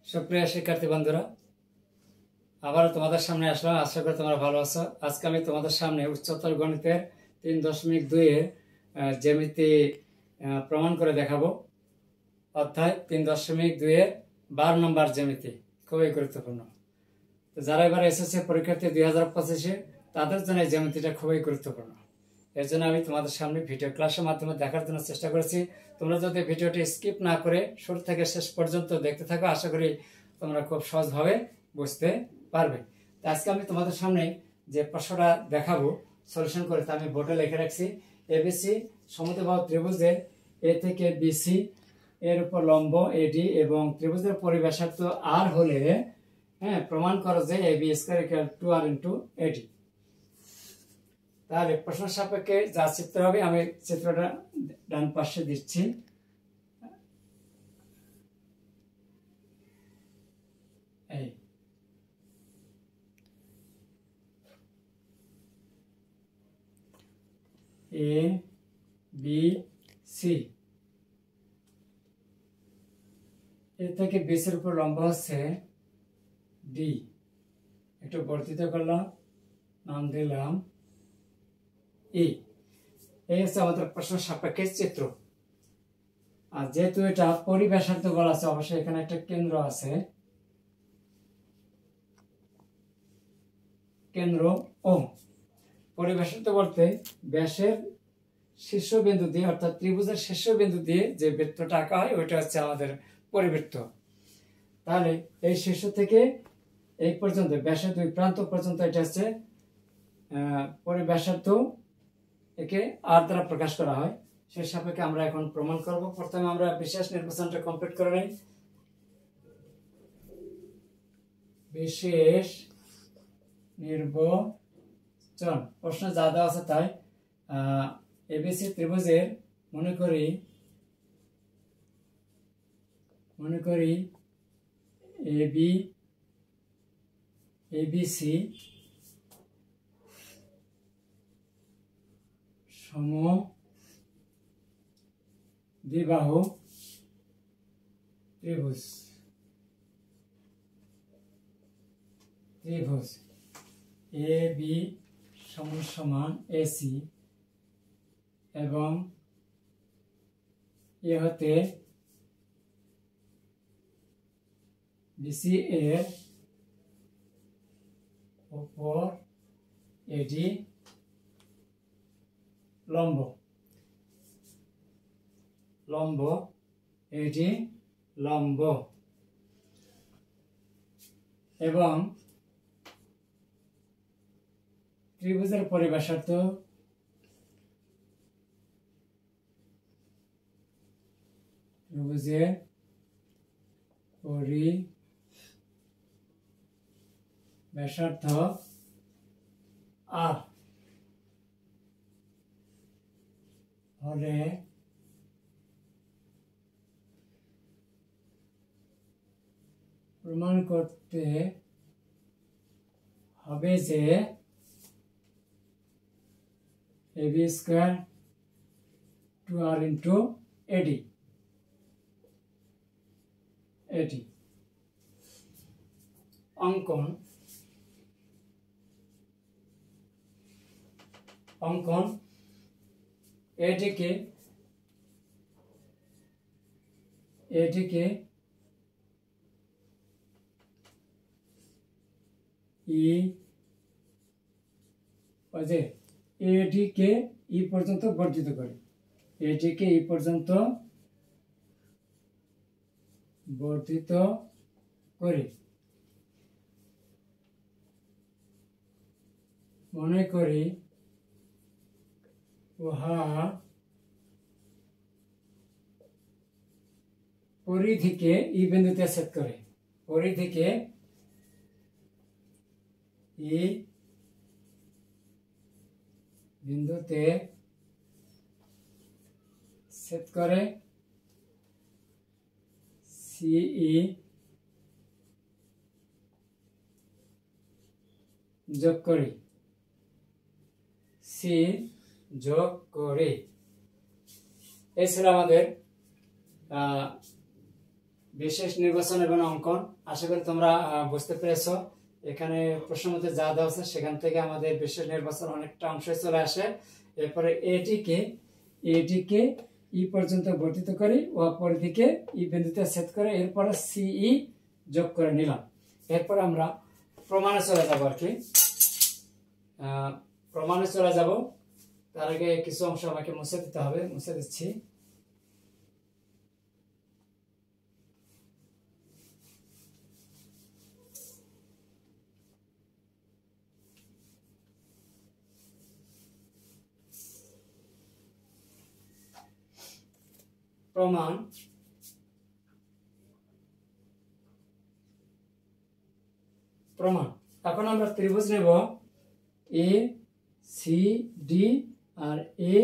সুপ্রিয় শিক্ষার্থী বন্ধুরা, আবার তোমাদের সামনে আসলাম। আশা করি তোমরা ভালো আছো। আজকে আমি তোমাদের সামনে উচ্চতর গণিতের 3.2 এর জ্যামিতি প্রমাণ করে দেখাবো। অর্থাৎ 3.2 এর 12 নম্বর জ্যামিতি খুবই গুরুত্বপূর্ণ। তো যারা এবার এসএসসি পরীক্ষার্থী 2025-এ, তাদের জন্য এই জ্যামিতিটা খুবই গুরুত্বপূর্ণ। এর জন্য আমি তোমাদের সামনে ভিডিও ক্লাসের মাধ্যমে দেখার জন্য চেষ্টা করেছি। তোমরা যদি ভিডিওটি স্কিপ না করে শুরু থেকে শেষ পর্যন্ত দেখতে থাকো, আশা করি তোমরা খুব সহজভাবে বুঝতে পারবে। তো আজকে আমি তোমাদের সামনে যে প্রশ্নটা দেখাবো সলিউশন করে, তা আমি বোর্ডে লিখে রাখছি। এবিসি সমদ্বিবাহু ত্রিভুজের এ থেকে বিসি এর উপর লম্ব এডি এবং ত্রিভুজের পরিব্যাসার্ধ আর হলে প্রমাণ করো যে AB square equal 2r into AD. তাহলে প্রশ্ন সাপেক্ষে যা চিত্র হবে, আমি চিত্রটা ডান পাশে দিচ্ছি। এই এ বি সি, এ থেকে বিসির উপর লম্ব হচ্ছে ডি। একটু বর্ধিত করলাম, নাম দিলাম ই। এই হচ্ছে আমাদের প্রশ্ন সাপেক্ষে চিত্র। আর যেহেতু এটা পরিব্যাসার্ধ বলা আছে, অবশ্যই এখানে একটা কেন্দ্র আছে, কেন্দ্র ও। পরিব্যাসার্ধ বলতে ব্যাসের শীর্ষবিন্দু দিয়ে, অর্থাৎ ত্রিভুজের শীর্ষবিন্দু দিয়ে যে বৃত্তটা আঁকা হয়, ওইটা হচ্ছে আমাদের পরিবৃত্ত। তাহলে এই শীর্ষ থেকে এই পর্যন্ত ব্যাসের দুই প্রান্ত পর্যন্ত এটা হচ্ছে পরিব্যাসার্ধ। একে আর দ্বারা প্রকাশ করা হয়। সেই সাপেক্ষে আমরা এখন প্রমাণ করব। প্রথমে আমরা বিশেষ নির্বাচনটা কমপ্লিট করে নেই। বিশেষ নির্বাচন প্রশ্ন যা দেওয়া আছে তাই। এবিসি ত্রিভুজের মনে করি এবিসি সমদ্বিবাহু ত্রিভুজ এ বি সমান এসি এবং এ হতে বিসি এর উপর এডি লম্ব এডি লম্ব এবং ত্রিভুজের পরিব্যাসার্ধ আর হলে প্রমাণ করতে হবে যে এবি স্কয়ার 2r ইনটু এডি। অঙ্কন এটিকে এটিকে ই পর্যন্ত বর্ধিত করে, এটিকে ই পর্যন্ত বর্ধিত করে মনে করি উহা পরিধিকে ই বিন্দুতে ছেদ করে, পরিধিকে ই বিন্দুতে ছেদ করে সিই যোগ করি, সি যোগ করি। এই ছিল আমাদের বিশেষ নির্বাচন এবং অঙ্কন। আশা করি তোমরা বুঝতে পেরেছো। এখানে প্রশ্ন মধ্যে যা দেওয়া আছে সেখান থেকে আমাদের বিশেষ নির্বাচন অনেকটা অংশ চলে আসে। এরপরে এটিকে ই পর্যন্ত বর্ধিত করি ও পরিধিকে ই বিন্দুতে ছেদ করে এরপরে সিই যোগ করে নিলাম। এরপর আমরা প্রমাণে চলে যাব আর কি। প্রমাণে চলে যাব, তার আগে কিছু অংশ আমাকে মুছে দিতে হবে, মুছে দিচ্ছি। প্রমাণ এখন আমরা ত্রিভুজ নেব এ সি ডি আর এ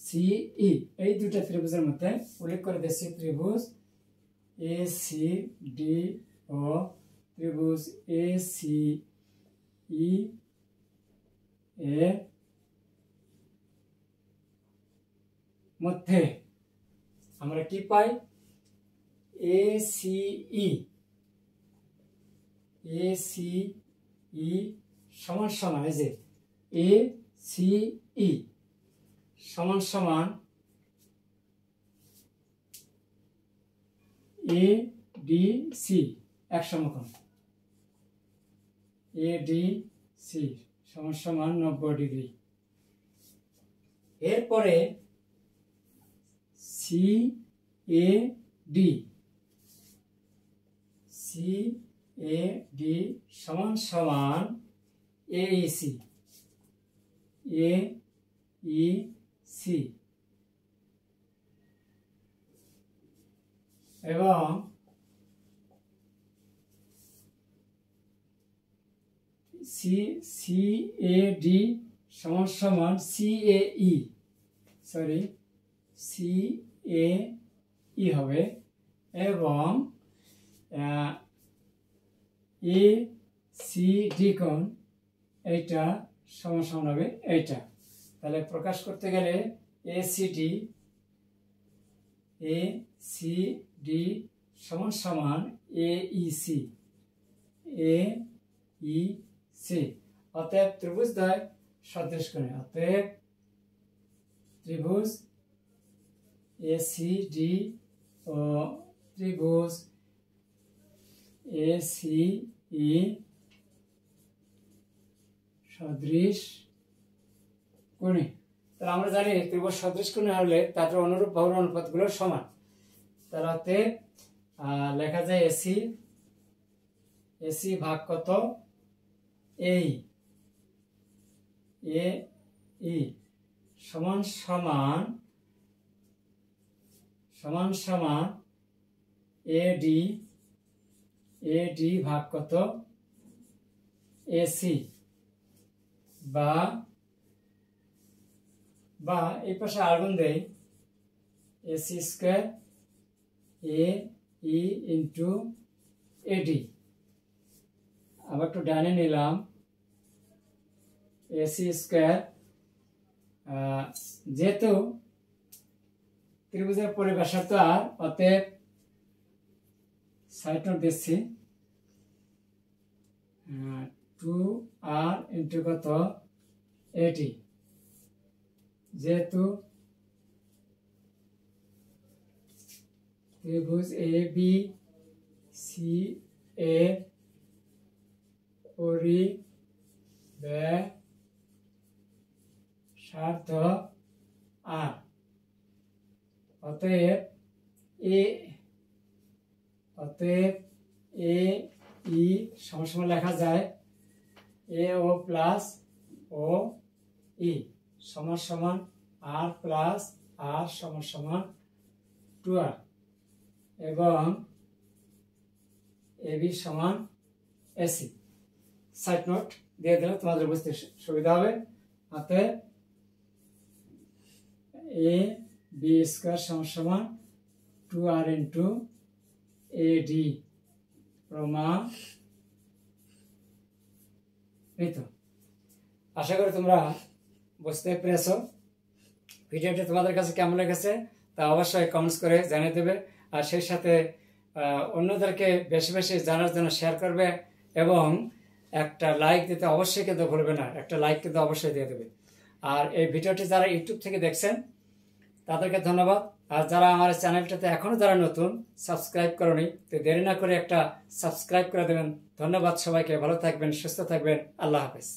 সি ই। এই দুটো ত্রিভুজের মধ্যে উল্লেখ করে দিচ্ছি ত্রিভুজ এ সি ডি ও ত্রিভুজ এ সি ই এর মধ্যে আমরা কি পাই? এ সি ই সমান সমান, এই যে এ সি ই সমান সমান এ ডি সি এক সমকোণ। এ ডি সি সমান সমান 90 ডিগ্রি। এরপরে সি এ ডি সমান সমান এ ই সি এবং সি এ ডি সমান সমান সি এ ই হবে এবং এ সি ডি কোণ এইটা সমান সমান হবে এইটা। তাহলে প্রকাশ করতে গেলে এ সি ডি সমান সমান এ ই সি। অতএব ত্রিভুজদ্বয় সদৃশ কোণে, অতএব ত্রিভুজ এ সি ডি ও ত্রিভুজ এ সি ই সদৃশ কোণে। তাহলে আমরা জানি ত্রিভুজ সদৃশ কোণে হলে তাদের অনুরূপ বাহুর অনুপাতগুলো সমান। তার অর্থে লেখা যায় এসি ভাগ কত এ ই সমান সমান এ ডি ভাগ কত এসি, বা এই পাশে আগুন দেয় এসি স্কয়ার এ ই ইন্টু এডি। আবার একটু ডানে নিলাম এসি স্কয়ার, যেহেতু ত্রিভুজের পরিভাষা তো আর, অতএব সাইড নোট দিচ্ছি 2r ইন্টু কত এডি। যেহেতু ত্রিভুজ এ বি সি এ পরিব্যাসার্ধ আর, অতএব এ ই সমান লেখা যায় এ ও প্লাস ও ই সমান সমান আর প্লাস আর সমান সমান 2r এবং এ বি সমান এসি। সাইড নোট দিয়ে দিলে তোমাদের বুঝতে সুবিধা হবে। অতএব এ বি স্কয়ার সমান সমান 2r ইন্টু এ ডি প্রমাণিত। আশা করি তোমরা বুঝতে পেরেছো। ভিডিওটি তোমাদের কাছে কেমন লেগেছে তা অবশ্যই কমেন্টস করে জানিয়ে দেবে। আর সেই সাথে অন্যদেরকে বেশি বেশি জানার জন্য শেয়ার করবে এবং একটা লাইক দিতে অবশ্যই কিন্তু ভুলবে না, একটা লাইক কিন্তু অবশ্যই দিয়ে দেবে। আর এই ভিডিওটি যারা ইউটিউব থেকে দেখছেন তাদেরকে ধন্যবাদ। আর যারা আমার চ্যানেলটাতে এখনো যারা নতুন সাবস্ক্রাইব করনি, তো দেরি না করে একটা সাবস্ক্রাইব করে দেবেন। ধন্যবাদ সবাইকে, ভালো থাকবেন, সুস্থ থাকবেন, আল্লাহ হাফেজ।